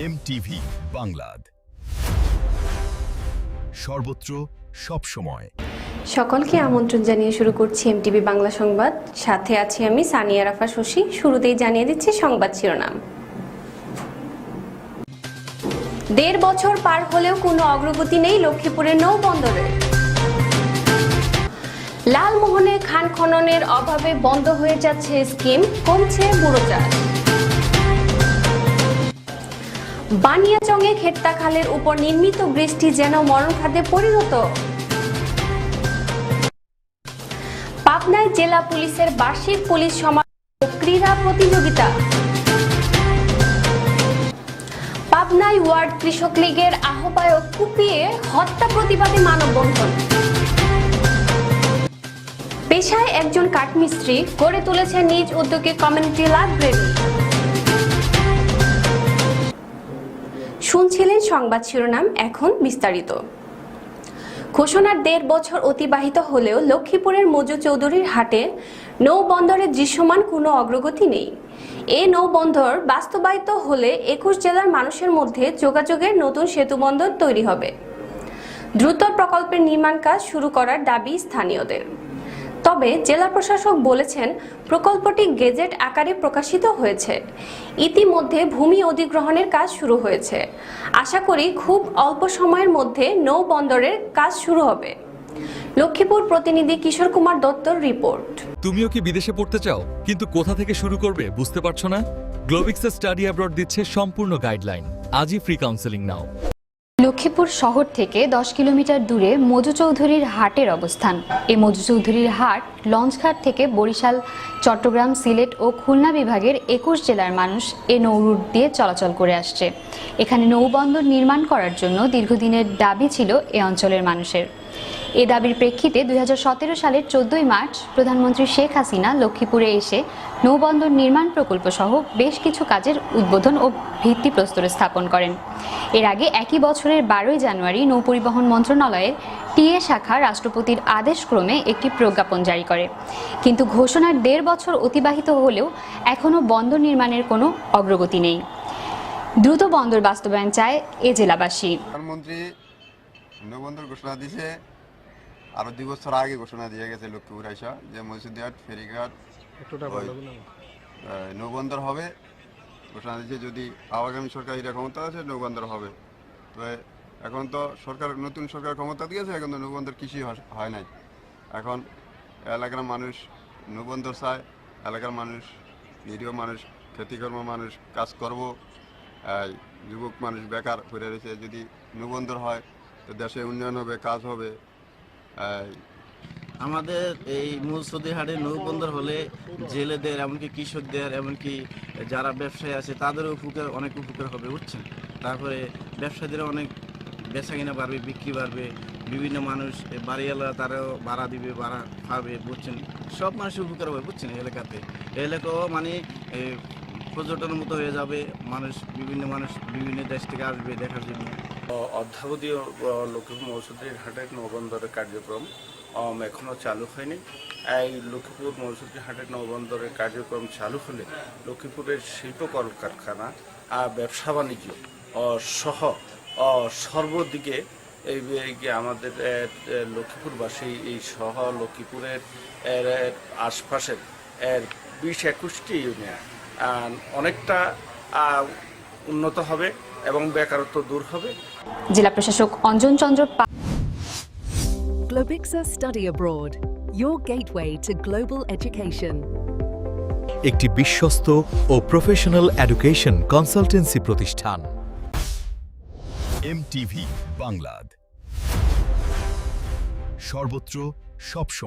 MTV বাংলাদ, সর্বত্র সব সময়। সকলকে আমন্ত্রণ জানিয়ে শুরু করছি এমটিভি বাংলা সংবাদ। সাথে আছি আমি সানিয়া রাফা শশী। শুরুতেই জানিয়ে দিচ্ছি সংবাদ শিরোনাম। ১.৫ বছর পার হলেও কোনো অগ্রগতি নেই লক্ষ্মীপুরের নৌবন্দরের। লালমোহনে খান খননের অভাবে বন্ধ হয়ে যাচ্ছে স্কিম, কমছে বুড়ো চাষ। বানিয়াচংয়ে খেট্টা খালের উপর নির্মিত বৃষ্টি যেন মরণখাদে পরিণত। পাবনায় জেলা পুলিশের বার্ষিক পুলিশ সমাবেশ ও ক্রীড়া প্রতিযোগিতা। পাবনায় ওয়ার্ড কৃষক লীগের আহ্বায়ক কুপিয়ে হত্যা প্রতিবাদে মানববন্ধন। পেশায় একজন কাঠমিস্ত্রি, গড়ে তুলেছে নিজ উদ্যোগে কমিউনিটি লাইব্রেরি। শুনছিলেন সংবাদ শিরোনাম, এখন বিস্তারিত। ঘোষণার ১.৫ বছর অতিবাহিত হলেও লক্ষ্মীপুরের মজু চৌধুরীর হাটে নৌবন্দরে দৃশ্যমান কোনো অগ্রগতি নেই। এ নৌবন্দর বাস্তবায়িত হলে ২১ জেলার মানুষের মধ্যে যোগাযোগের নতুন সেতুবন্দর তৈরি হবে। দ্রুত প্রকল্পের নির্মাণ কাজ শুরু করার দাবি স্থানীয়দের। তবে জেলা প্রশাসক বলেছেন, প্রকল্পটি গেজেট আকারে প্রকাশিত হয়েছে। ইতিমধ্যে ভূমি অধিগ্রহণের কাজ শুরু হয়েছে। আশা করি খুব অল্প সময়ের মধ্যে নৌবন্দরের কাজ শুরু হবে। লক্ষ্মীপুর প্রতিনিধি কিশোর কুমার দত্তর রিপোর্ট। তুমিও কি বিদেশে পড়তে চাও কিন্তু কোথা থেকে শুরু করবে বুঝতে পারছো না? গ্লোবিক্সের স্টাডি অ্যাব্রড দিচ্ছে সম্পূর্ণ গাইডলাইন। আজই ফ্রি কাউন্সেলিং নাও। লক্ষ্মীপুর শহর থেকে ১০ কিলোমিটার দূরে মজু চৌধুরীর হাটের অবস্থান। এই মজু চৌধুরীর হাট লঞ্চঘাট থেকে বরিশাল, চট্টগ্রাম, সিলেট ও খুলনা বিভাগের ২১ জেলার মানুষ এ নৌ রুট দিয়ে চলাচল করে আসছে। এখানে নৌবন্দর নির্মাণ করার জন্য দীর্ঘদিনের দাবি ছিল এ অঞ্চলের মানুষের। এ দাবির প্রেক্ষিতে ২০১৭ সালের ১৪ই মার্চ প্রধানমন্ত্রী শেখ হাসিনা লক্ষ্মীপুরে এসে নৌবন্দর নির্মাণ প্রকল্প সহ বেশ কিছু কাজের উদ্বোধন ও ভিত্তিপ্রস্তর স্থাপন করেন। এর আগে একই বছরের ১২ই জানুয়ারি নৌপরিবহন মন্ত্রণালয়ের টিএ শাখা রাষ্ট্রপতির আদেশক্রমে একটি প্রজ্ঞাপন জারি করে। কিন্তু ঘোষণার ১.৫ বছর অতিবাহিত হলেও এখনও বন্দর নির্মাণের কোনো অগ্রগতি নেই। দ্রুত বন্দর বাস্তবায়ন চায় এ জেলাবাসী। প্রধানমন্ত্রী নৌবন্দর ঘোষণা দিয়েছে, আরো ২ বছর আগে ঘোষণা দিয়ে গেছে লক্ষ্মীপুর আইসা যে মসজিদঘাট, ফেরিঘাট নৌবন্দর হবে। ঘোষণা দিয়েছে যদি আগামী সরকার এটা ক্ষমতা আছে নৌবন্দর হবে। তো এখন তো সরকার, নতুন সরকার ক্ষমতা দিয়েছে, এখন তো নৌবন্দর কিছুই হয় নাই। এখন এলাকার মানুষ নৌবন্দর চায়, এলাকার মানুষ, নিরীহ মানুষ, খেতিকর্ম মানুষ, কাজ করব, যুবক মানুষ বেকার হয়ে রয়েছে। যদি নৌবন্দর হয় তো দেশে উন্নয়ন হবে, কাজ হবে। আমাদের এই মূলসুদিহাটে নৌবন্দর হলে জেলেদের, এমনকি কৃষকদের, এমনকি যারা ব্যবসায়ী আছে তাদেরও অনেক উপকার হবে, বুঝছেন। তারপরে ব্যবসায়ীদেরও অনেক বেচা কিনা বাড়বে, বিক্রি বাড়বে। বিভিন্ন মানুষ, বাড়িওয়ালা তারাও ভাড়া দিবে, ভাড়া খাবে, বুঝছেন। সব মানুষের উপকার হবে, বুঝছেন। এই এলাকাতে এই এলাকাও মানে পর্যটনের মতো হয়ে যাবে। বিভিন্ন মানুষ বিভিন্ন দেশ থেকে আসবে দেখার জন্য। অদ্যাবধি লক্ষ্মীপুর মৌসুদ্দির হাটের নৌবন্দরের কার্যক্রম এখনও চালু হয়নি। এই লক্ষ্মীপুর মৌসুদ্দির হাটের নৌবন্দরের কার্যক্রম চালু হলে লক্ষ্মীপুরের শিল্প কলকারখানা, ব্যবসা বাণিজ্য সহ সর্বদিকে এই আমাদের লক্ষ্মীপুরবাসী এই সহ লক্ষ্মীপুরের আশপাশের ২০-২১টি ইউনিয়ন অনেকটা উন্নত হবে এবং বেকারত্ব দূর হবে। জেলা প্রশাসক অঞ্জন চন্দ্র Globixa Study Abroad, your gateway to global education. একটি বিশ্বস্ত ও প্রফেশনাল এডুকেশন কনসালটেন্সি প্রতিষ্ঠান। এমটিভি বাংলাদ, সর্বত্র সবসময়।